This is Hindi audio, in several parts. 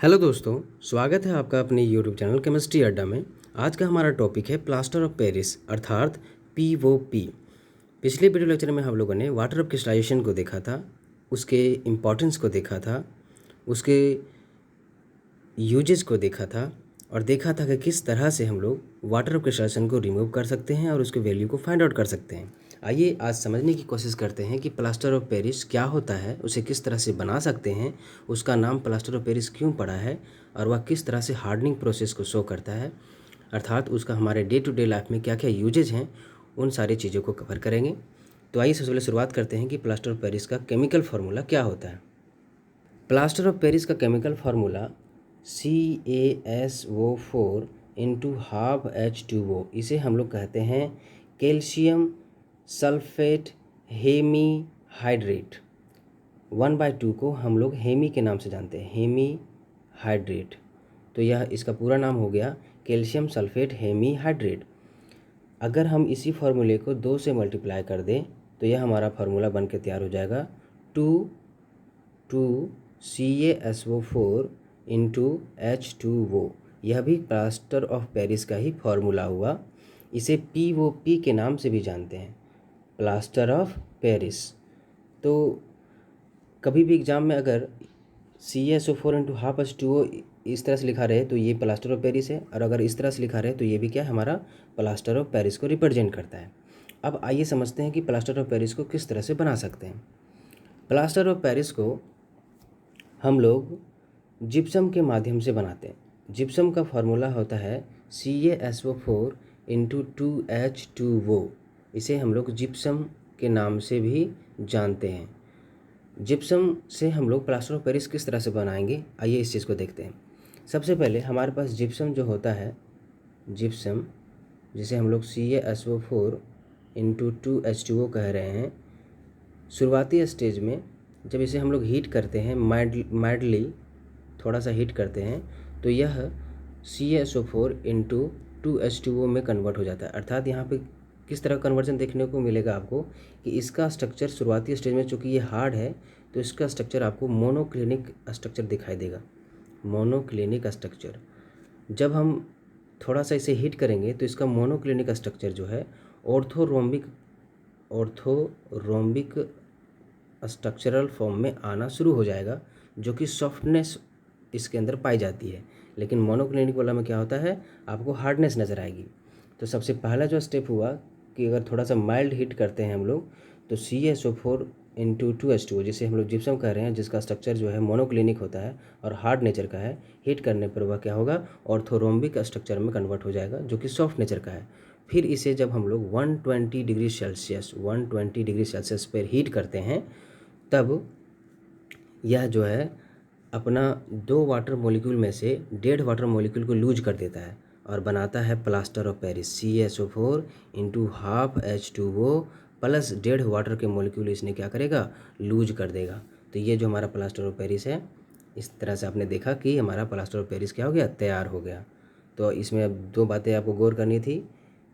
हेलो दोस्तों, स्वागत है आपका अपने यूट्यूब चैनल केमिस्ट्री अड्डा में। आज का हमारा टॉपिक है प्लास्टर ऑफ पेरिस अर्थात POP। पिछले वीडियो लेक्चर में हम लोगों ने वाटर ऑफ क्रिस्टलाइजेशन को देखा था, उसके इम्पोर्टेंस को देखा था, उसके यूजेस को देखा था और देखा था कि किस तरह से हम लोग वाटर ऑफ क्रिस्टलाइजेशन को रिमूव कर सकते हैं और उसके वैल्यू को फाइंड आउट कर सकते हैं। आइए आज समझने की कोशिश करते हैं कि प्लास्टर ऑफ पेरिस क्या होता है, उसे किस तरह से बना सकते हैं, उसका नाम प्लास्टर ऑफ पेरिस क्यों पड़ा है और वह किस तरह से हार्डनिंग प्रोसेस को शो करता है, अर्थात उसका हमारे डे टू डे लाइफ में क्या क्या यूजेज हैं, उन सारी चीज़ों को कवर करेंगे। तो आइए सबसे पहले शुरुआत करते हैं कि प्लास्टर ऑफ पेरिस का केमिकल फार्मूला क्या होता है। प्लास्टर ऑफ पेरिस का chemical formula CaSO4 into half H2O, इसे हम लोग कहते हैं कैल्शियम सल्फेट हेमी हाइड्रेट। 1/2 को हम लोग हेमी के नाम से जानते हैं, हेमी हाइड्रेट। तो यह इसका पूरा नाम हो गया कैल्शियम सल्फेट हेमी हाइड्रेट। अगर हम इसी फार्मूले को 2 से मल्टीप्लाई कर दें तो यह हमारा फार्मूला बन के तैयार हो जाएगा 2 CaSO4 इंटू H2O। यह भी प्लास्टर ऑफ पेरिस का ही फार्मूला हुआ। इसे POP के नाम से भी जानते हैं, प्लास्टर ऑफ पेरिस। तो कभी भी एग्ज़ाम में अगर CaSO4 इंटू हाफ H2O इस तरह से लिखा रहे तो ये प्लास्टर ऑफ पेरिस है, और अगर इस तरह से लिखा रहे तो ये भी क्या है, हमारा प्लास्टर ऑफ पेरिस को रिप्रेजेंट करता है। अब आइए समझते हैं कि प्लास्टर ऑफ पेरिस को किस तरह से बना सकते हैं। प्लास्टर ऑफ पेरिस को हम लोग जिप्सम के माध्यम से बनाते हैं। जिप्सम का फार्मूला होता है CaSO4 इंटू 2H2O। इसे हम लोग जिप्सम के नाम से भी जानते हैं। जिप्सम से हम लोग प्लास्टर ऑफ पेरिस किस तरह से बनाएंगे, आइए इस चीज़ को देखते हैं। सबसे पहले हमारे पास जिप्सम जो होता है, जिप्सम जिसे हम लोग CaSO4 इंटू 2H2O कह रहे हैं, शुरुआती स्टेज में जब इसे हम लोग हीट करते हैं, माइल्डली थोड़ा सा हीट करते हैं, तो यह CaSO4 इंटू 2H2O में कन्वर्ट हो जाता है। अर्थात यहाँ पे किस तरह कन्वर्जन देखने को मिलेगा आपको कि इसका स्ट्रक्चर शुरुआती स्टेज में, चूँकि ये हार्ड है तो इसका स्ट्रक्चर आपको मोनोक्लिनिक स्ट्रक्चर दिखाई देगा, मोनोक्लिनिक स्ट्रक्चर। जब हम थोड़ा सा इसे हीट करेंगे तो इसका मोनोक्लिनिक स्ट्रक्चर जो है ऑर्थोरोम्बिक स्ट्रक्चरल फॉर्म में आना शुरू हो जाएगा, जो कि सॉफ्टनेस इसके अंदर पाई जाती है। लेकिन मोनोक्लिनिक वाला में क्या होता है, आपको हार्डनेस नज़र आएगी। तो सबसे पहला जो स्टेप हुआ कि अगर थोड़ा सा माइल्ड हीट करते हैं हम लोग, तो CaSO4 इंटू 2H2O, जिसे हम लोग जिप्सम कह रहे हैं, जिसका स्ट्रक्चर जो है मोनोक्लिनिक होता है और हार्ड नेचर का है, हीट करने पर वह क्या होगा, ऑर्थोरोम्बिक स्ट्रक्चर में कन्वर्ट हो जाएगा, जो कि सॉफ्ट नेचर का है। फिर इसे जब हम लोग 120 डिग्री सेल्सियस पर हीट करते हैं, तब यह जो है अपना 2 वाटर मॉलिक्यूल में से 1.5 वाटर मॉलिक्यूल को लूज कर देता है और बनाता है plaster of Paris. CaSO4 into half H2O plus 1.5 water के मॉलिक्यूल इसने क्या करेगा, लूज कर देगा। तो ये जो हमारा प्लास्टर ऑफ पेरिस है, इस तरह से आपने देखा कि हमारा प्लास्टर ऑफ पेरिस क्या हो गया, तैयार हो गया। तो इसमें अब 2 बातें आपको गौर करनी थी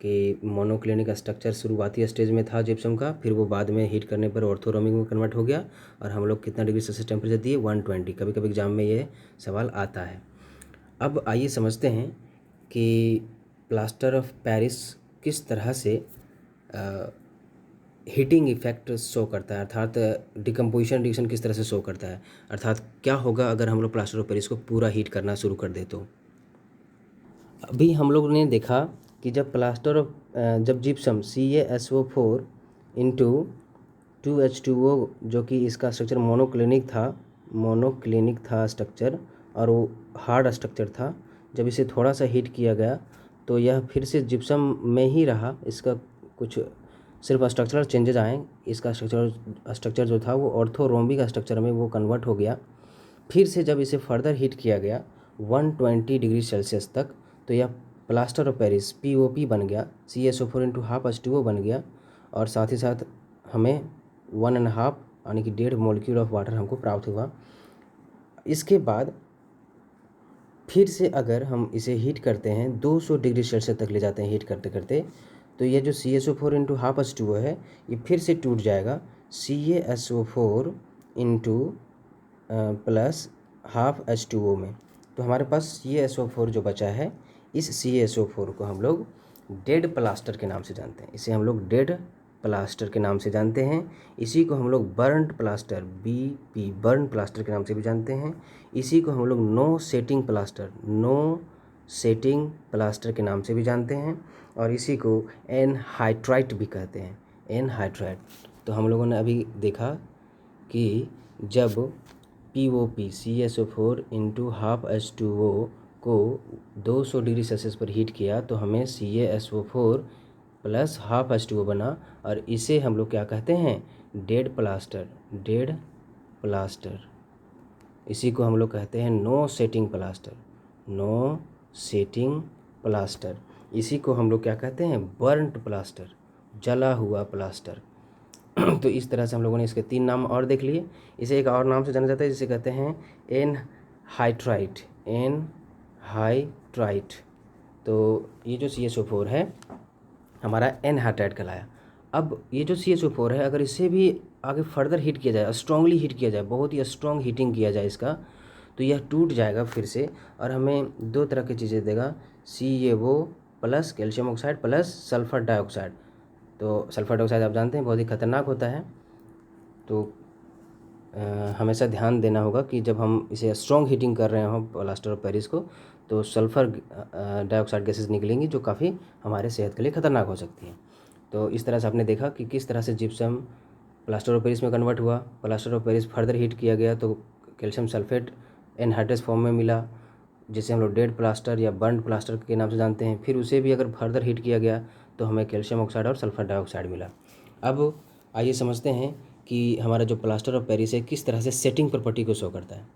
कि मोनोक्लिनिक स्ट्रक्चर शुरुआती स्टेज में था जिप्सम का, फिर वो बाद में हीट करने पर ऑर्थोरोमिक में कन्वर्ट हो गया, और हम लोग कितना डिग्री सेल्सियस टेम्परेचर दिए, 120। कभी कभी एग्जाम में ये सवाल आता है। अब आइए समझते हैं कि प्लास्टर ऑफ पेरिस किस तरह से हीटिंग इफेक्ट शो करता है, अर्थात डिकम्पोजिशन रिएक्शन किस तरह से शो करता है, अर्थात क्या होगा अगर हम लोग प्लास्टर ऑफ पेरिस को पूरा हीट करना शुरू कर दे। तो अभी हम लोग ने देखा कि जब जिप्सम CaSO4 इंटू 2H2O, जो कि इसका स्ट्रक्चर मोनोक्लिनिक था स्ट्रक्चर, और वो हार्ड स्ट्रक्चर था, जब इसे थोड़ा सा हीट किया गया तो यह फिर से जिप्सम में ही रहा। इसका कुछ सिर्फ स्ट्रक्चरल चेंजेज आए, इसका स्ट्रक्चर जो था वो ऑर्थोरोम्बिक स्ट्रक्चर में वो कन्वर्ट हो गया। फिर से जब इसे फर्दर हीट किया गया 120 डिग्री सेल्सियस तक, तो यह प्लास्टर ऑफ पेरिस POP बन गया, CaSO4 इंटू हाफ H2O बन गया, और साथ ही साथ हमें 1.5 यानी कि 1.5 मॉलिक्यूल ऑफ वाटर हमको प्राप्त हुआ। इसके बाद फिर से अगर हम इसे हीट करते हैं 200 डिग्री सेल्सियस तक ले जाते हैं हीट करते करते, तो ये जो CaSO4 इंटू हाफ H2O है, ये फिर से टूट जाएगा CaSO4 into plus half H2O में। तो हमारे पास CaSO4 जो बचा है, इस CaSO4 को हम लोग डेड प्लास्टर के नाम से जानते हैं। इसे हम लोग डेड प्लास्टर के नाम से जानते हैं। इसी को हम लोग burned plaster, BP burn plaster के नाम से भी जानते हैं। इसी को हम लोग नो सेटिंग प्लास्टर के नाम से भी जानते हैं। और इसी को एनहाइड्राइट भी कहते हैं, एनहाइड्राइट। तो हम लोगों ने अभी देखा कि जब POP CaSO4 into half H2O को 200 डिग्री सेल्सियस पर हीट किया तो हमें CaSO4 प्लस हाफ H2O बना, और इसे हम लोग क्या कहते हैं, डेड प्लास्टर, डेड प्लास्टर। इसी को हम लोग कहते हैं no setting plaster, no setting plaster. इसी को हम लोग क्या कहते हैं, बर्न्ट प्लास्टर, जला हुआ प्लास्टर। तो इस तरह से हम लोगों ने इसके 3 नाम और देख लिए। इसे एक और नाम से जाना जाता है जिसे कहते हैं एनहाइड्राइट, एनहाइड्राइट। तो ये जो CaSO4 है हमारा एनहाइड्राइट कहलाया। अब ये जो CaSO4 है, अगर इसे भी आगे फर्दर हीट किया जाए, स्ट्रांगली हीट किया जाए, बहुत ही स्ट्रांग हीटिंग किया जाए इसका, तो यह टूट जाएगा फिर से और हमें 2 तरह की चीज़ें देगा, CaO plus calcium oxide plus sulphur dioxide. तो सल्फ़र डाइऑक्साइड आप जानते हैं बहुत ही खतरनाक होता है। तो हमेशा ध्यान देना होगा कि जब हम इसे स्ट्रॉन्ग हीटिंग कर रहे हों प्लास्टर ऑफ पेरिस को, तो सल्फ़र डाइऑक्साइड गैसेस निकलेंगी जो काफ़ी हमारे सेहत के लिए ख़तरनाक हो सकती हैं। तो इस तरह से आपने देखा कि किस तरह से जिप्सम प्लास्टर ऑफ पेरिस में कन्वर्ट हुआ। Plaster of Paris further heat किया गया तो कैल्शियम सल्फेट एनहाइड्रस फॉर्म में मिला, जिसे हम लोग डेड प्लास्टर या बर्न्ड प्लास्टर के नाम से जानते हैं। फिर उसे भी अगर फर्दर हीट किया गया तो हमें कैल्शियम ऑक्साइड और सल्फ़र डाइऑक्साइड मिला। अब आइए समझते हैं कि हमारा जो प्लास्टर ऑफ पेरिस है किस तरह से सेटिंग प्रॉपर्टी को शो करता है।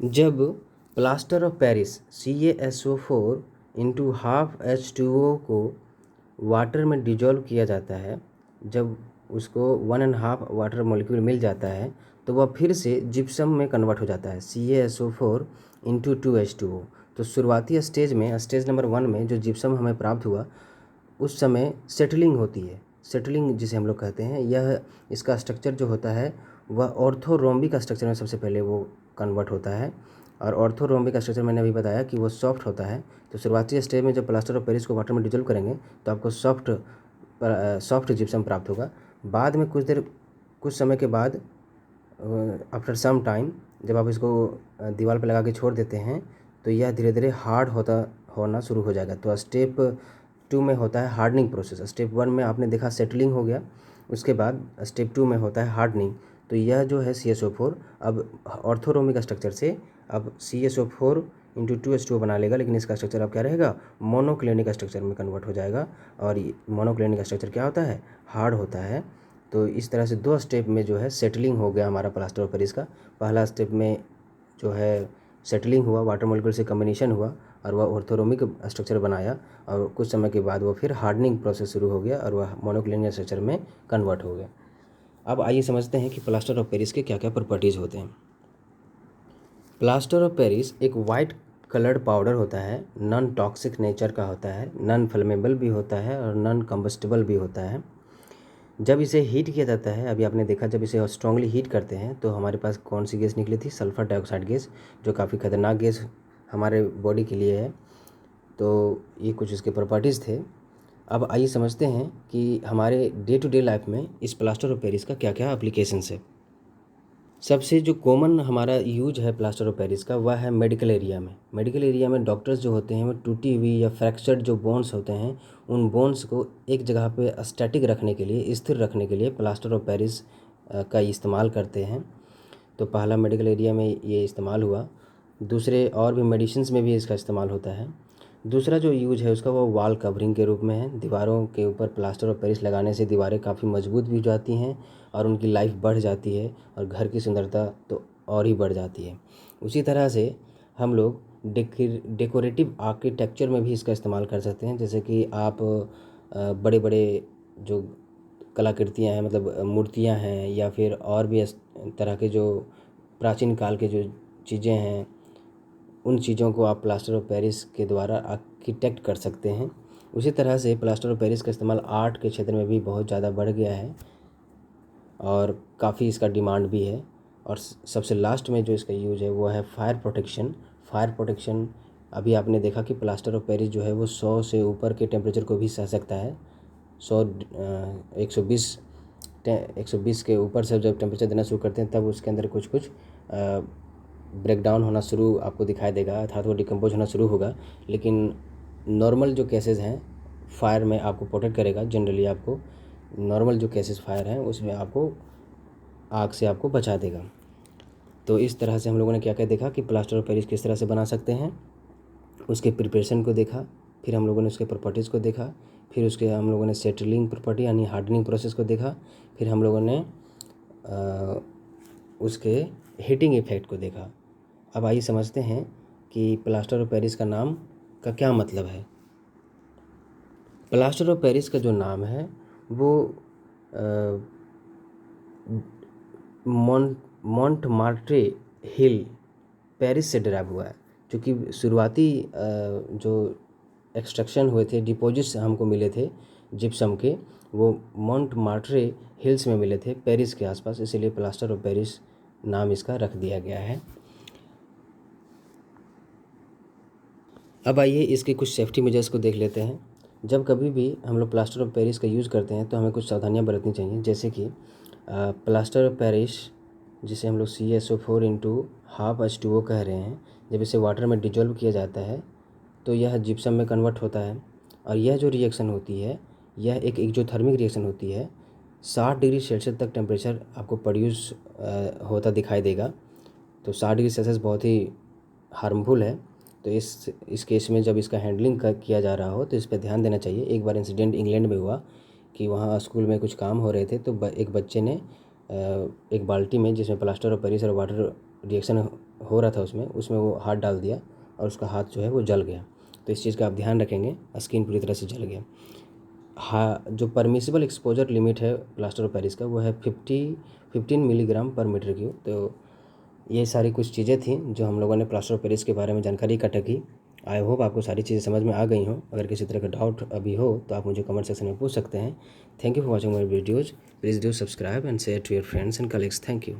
जब plaster of Paris CaSO4 into half H2O को वाटर में डिजॉल्व किया जाता है, जब उसको 1.5 वाटर मॉलिक्यूल मिल जाता है तो वह फिर से जिप्सम में कन्वर्ट हो जाता है, CaSO4 इंटू 2H2O। तो शुरुआती स्टेज में, स्टेज नंबर 1 में जो जिप्सम हमें प्राप्त हुआ उस समय सेटलिंग होती है, सेटलिंग जिसे हम लोग कहते हैं। यह इसका स्ट्रक्चर जो होता है वह ऑर्थोरोम्बिक स्ट्रक्चर में सबसे पहले वो कन्वर्ट होता है, और ऑर्थोरोम्बिक स्ट्रक्चर मैंने अभी बताया कि वो सॉफ्ट होता है। तो शुरुआती स्टेज में जब प्लास्टर ऑफ पेरिस को वाटर में डिजोल्व करेंगे तो आपको सॉफ्ट जिप्सम प्राप्त होगा। बाद में कुछ समय के बाद, आफ्टर सम टाइम, जब आप इसको दीवार पर लगा के छोड़ देते हैं तो यह धीरे धीरे हार्ड होना शुरू हो जाएगा। तो स्टेप 2 में होता है हार्डनिंग प्रोसेस। स्टेप 1 में आपने देखा सेटलिंग हो गया, उसके बाद स्टेप 2 में होता है हार्डनिंग। तो यह जो है CaSO4 अब ऑर्थोरोमिक स्ट्रक्चर से अब CaSO4 इंटू 2H2O बना लेगा, लेकिन इसका स्ट्रक्चर अब क्या रहेगा, मोनोक्लिनिक स्ट्रक्चर में कन्वर्ट हो जाएगा। और मोनोक्लिनिक स्ट्रक्चर क्या होता है, हार्ड होता है। तो इस तरह से 2 स्टेप में जो है सेटलिंग हो गया हमारा प्लास्टर ऑफ पेरिस का। पहला स्टेप में जो है सेटलिंग हुआ, वाटर मॉलिक्यूल से कम्बिनेशन हुआ और वह ऑर्थोरोमिक स्ट्रक्चर बनाया, और कुछ समय के बाद वो फिर हार्डनिंग प्रोसेस शुरू हो गया और वह मोनोक्लिनिक स्ट्रक्चर में कन्वर्ट हो गया। अब आइए समझते हैं कि प्लास्टर ऑफ पेरिस के क्या क्या प्रॉपर्टीज़ होते हैं। प्लास्टर ऑफ पेरिस एक वाइट कलर्ड पाउडर होता है, नॉन टॉक्सिक नेचर का होता है, नॉन फ्लेमेबल भी होता है और नॉन कंबस्टिबल भी होता है। जब इसे हीट किया जाता है, अभी आपने देखा जब इसे स्ट्रांगली हीट करते हैं तो हमारे पास कौन सी गैस निकली थी, सल्फ़र डाइऑक्साइड गैस, जो काफ़ी खतरनाक गैस हमारे बॉडी के लिए है। तो ये कुछ इसके प्रॉपर्टीज़ थे। अब आइए समझते हैं कि हमारे डे टू डे लाइफ में इस प्लास्टर ऑफ पेरिस का क्या क्या एप्लीकेशंस है। सबसे जो कॉमन हमारा यूज है प्लास्टर ऑफ पेरिस का, वह है मेडिकल एरिया में। मेडिकल एरिया में डॉक्टर्स जो होते हैं वो टूटी हुई या फ्रैक्चर्ड जो बोन्स होते हैं उन बोन्स को एक जगह पे स्टैटिक रखने के लिए, स्थिर रखने के लिए प्लास्टर ऑफ पेरिस का इस्तेमाल करते हैं। तो पहला मेडिकल एरिया में ये इस्तेमाल हुआ। दूसरे और भी मेडिसिन्स में भी इसका इस्तेमाल होता है। दूसरा जो यूज है उसका वो वॉल कवरिंग के रूप में है। दीवारों के ऊपर प्लास्टर ऑफ पेरिस लगाने से दीवारें काफ़ी मजबूत भी हो जाती हैं और उनकी लाइफ बढ़ जाती है और घर की सुंदरता तो और ही बढ़ जाती है। उसी तरह से हम लोग डेकोरेटिव आर्किटेक्चर में भी इसका इस्तेमाल कर सकते हैं। जैसे कि आप बड़े बड़े जो कलाकृतियाँ हैं, मतलब मूर्तियाँ हैं, या फिर और भी तरह के जो प्राचीन काल के जो चीज़ें हैं, उन चीज़ों को आप प्लास्टर ऑफ पेरिस के द्वारा आर्किटेक्ट कर सकते हैं। उसी तरह से प्लास्टर ऑफ पेरिस का इस्तेमाल आर्ट के क्षेत्र में भी बहुत ज़्यादा बढ़ गया है और काफ़ी इसका डिमांड भी है। और सबसे लास्ट में जो इसका यूज है वो है फायर प्रोटेक्शन। फायर प्रोटेक्शन अभी आपने देखा कि प्लास्टर ऑफ पेरिस जो है वो 100 से ऊपर के टेम्परेचर को भी सह सकता है। 120 के ऊपर से जब टेम्परेचर देना शुरू करते हैं तब उसके अंदर कुछ कुछ ब्रेक डाउन होना शुरू आपको दिखाई देगा, अर्थात वो डिकम्पोज होना शुरू होगा। लेकिन नॉर्मल जो केसेस हैं फायर में आपको प्रोटेक्ट करेगा। जनरली आपको नॉर्मल जो केसेस फायर हैं उसमें आपको आग से आपको बचा देगा। तो इस तरह से हम लोगों ने क्या क्या देखा कि प्लास्टर ऑफ पेरिस किस तरह से बना सकते हैं, उसके प्रिपरेशन को देखा, फिर हम लोगों ने उसके प्रॉपर्टीज़ को देखा, फिर उसके हम लोगों ने सेटलिंग प्रॉपर्टी यानी हार्डनिंग प्रोसेस को देखा, फिर हम लोगों ने उसके हीटिंग इफेक्ट को देखा। अब आइए समझते हैं कि प्लास्टर ऑफ पेरिस का नाम का क्या मतलब है। प्लास्टर ऑफ पेरिस का जो नाम है वो मॉन्टमार्ट्रे हिल पेरिस से डेराइव हुआ है, क्योंकि शुरुआती जो एक्सट्रैक्शन हुए थे, डिपॉजिट्स हमको मिले थे जिप्सम के, वो मॉन्टमार्ट्रे हिल्स में मिले थे पेरिस के आसपास, इसीलिए प्लास्टर ऑफ पेरिस नाम इसका रख दिया गया है। अब आइए इसके कुछ सेफ्टी मेजर्स को देख लेते हैं। जब कभी भी हम लोग प्लास्टर ऑफ पेरिस का यूज़ करते हैं तो हमें कुछ सावधानियां बरतनी चाहिए, जैसे कि प्लास्टर ऑफ पेरिस जिसे हम लोग CaSO4 × ½ H2O कह रहे हैं, जब इसे वाटर में डिजोल्व किया जाता है तो यह जिप्सम में कन्वर्ट होता है, और यह जो रिएक्शन होती है यह एक एक्जोथर्मिक रिएक्शन होती है। 60 डिग्री सेल्सियस तक टेम्परेचर आपको प्रोड्यूस होता दिखाई देगा। तो 60 डिग्री सेल्सियस बहुत ही हार्मफुल है। तो इस केस में जब इसका हैंडलिंग किया जा रहा हो तो इस पर ध्यान देना चाहिए। एक बार इंसिडेंट इंग्लैंड में हुआ कि वहाँ स्कूल में कुछ काम हो रहे थे, तो एक बच्चे ने एक बाल्टी में जिसमें प्लास्टर ऑफ पेरिस और वाटर रिएक्शन हो रहा था उसमें वो हाथ डाल दिया और उसका हाथ जो है वो जल गया। तो इस चीज़ का आप ध्यान रखेंगे, स्किन पूरी तरह से जल गया। हाँ, जो परमिसिबल एक्सपोजर लिमिट है प्लास्टर ऑफ पेरिस का वो है 15 मिलीग्राम पर मीटर क्यूब। तो ये सारी कुछ चीज़ें थी जो हम लोगों ने प्लास्टर ऑफ पेरिस के बारे में जानकारी इकट्ठा की। आई होप आपको सारी चीज़ें समझ में आ गई हों। अगर किसी तरह का डाउट अभी हो तो आप मुझे कमेंट सेक्शन में पूछ सकते हैं। Thank you for watching my videos. Please do subscribe and share to your friends and colleagues. Thank you.